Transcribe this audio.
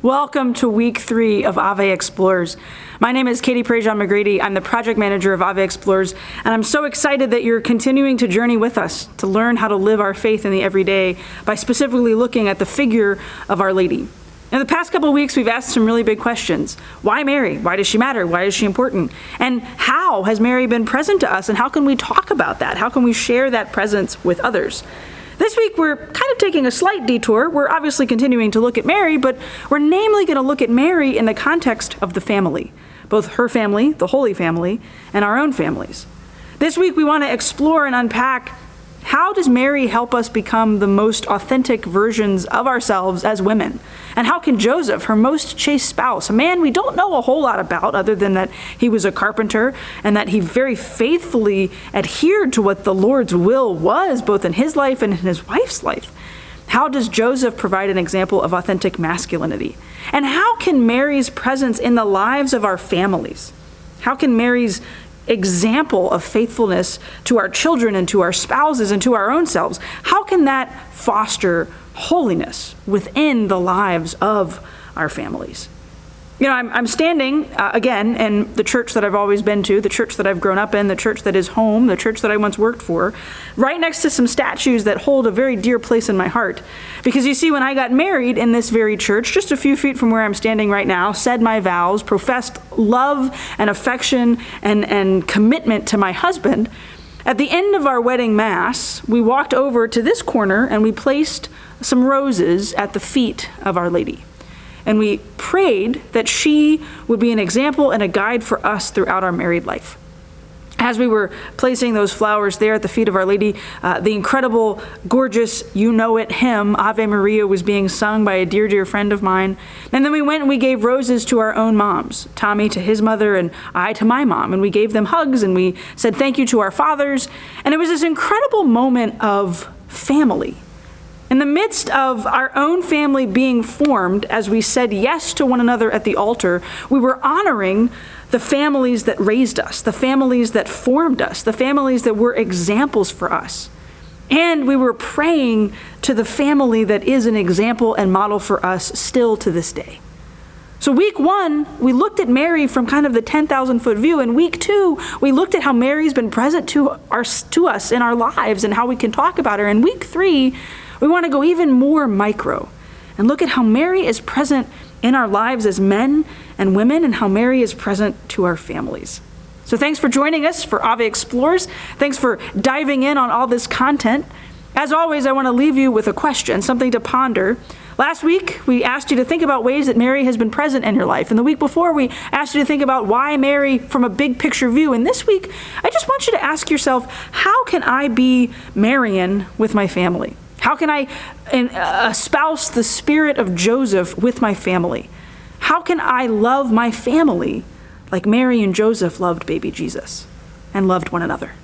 Welcome to week 3 of Ave Explores. My name is Prejean McGrady. I'm the project manager of Ave Explores, and I'm so excited that you're continuing to journey with us to learn how to live our faith in the everyday by specifically looking at the figure of Our Lady. In the past couple of weeks, we've asked some really big questions. Why Mary? Why does she matter? Why is she important? And how has Mary been present to us, and how can we talk about that? How can we share that presence with others? This week, we're kind of taking a slight detour. We're obviously continuing to look at Mary, but we're namely going to look at Mary in the context of the family, both her family, the Holy Family, and our own families. This week, we want to explore and unpack how does Mary help us become the most authentic versions of ourselves as women? And how can Joseph, her most chaste spouse, a man we don't know a whole lot about other than that he was a carpenter and that he very faithfully adhered to what the Lord's will was, both in his life and in his wife's life, how does Joseph provide an example of authentic masculinity? And how can Mary's presence in the lives of our families, how can Mary's example of faithfulness to our children and to our spouses and to our own selves, how can that foster holiness within the lives of our families? You know, I'm standing, again, in the church that I've always been to, the church that I've grown up in, the church that is home, the church that I once worked for, right next to some statues that hold a very dear place in my heart. Because you see, when I got married in this very church, just a few feet from where I'm standing right now, said my vows, professed love and affection and commitment to my husband, at the end of our wedding mass, we walked over to this corner and we placed some roses at the feet of Our Lady. And we prayed that she would be an example and a guide for us throughout our married life. As we were placing those flowers there at the feet of Our Lady, the incredible, gorgeous, you know it hymn, Ave Maria, was being sung by a dear, dear friend of mine. And then we went and we gave roses to our own moms, Tommy to his mother and I to my mom. And we gave them hugs and we said thank you to our fathers. And it was this incredible moment of family. In the midst of our own family being formed, as we said yes to one another at the altar, we were honoring the families that raised us, the families that formed us, the families that were examples for us. And we were praying to the family that is an example and model for us still to this day. So week 1, we looked at Mary from kind of the 10,000-foot view. And week 2, we looked at how Mary's been present to us in our lives and how we can talk about her. And week 3, we want to go even more micro and look at how Mary is present in our lives as men and women and how Mary is present to our families. So thanks for joining us for Ave Explores. Thanks for diving in on all this content. As always, I want to leave you with a question, something to ponder. Last week, we asked you to think about ways that Mary has been present in your life. And the week before, we asked you to think about why Mary from a big picture view. And this week, I just want you to ask yourself, how can I be Marian with my family? How can I espouse the spirit of Joseph with my family? How can I love my family like Mary and Joseph loved baby Jesus and loved one another?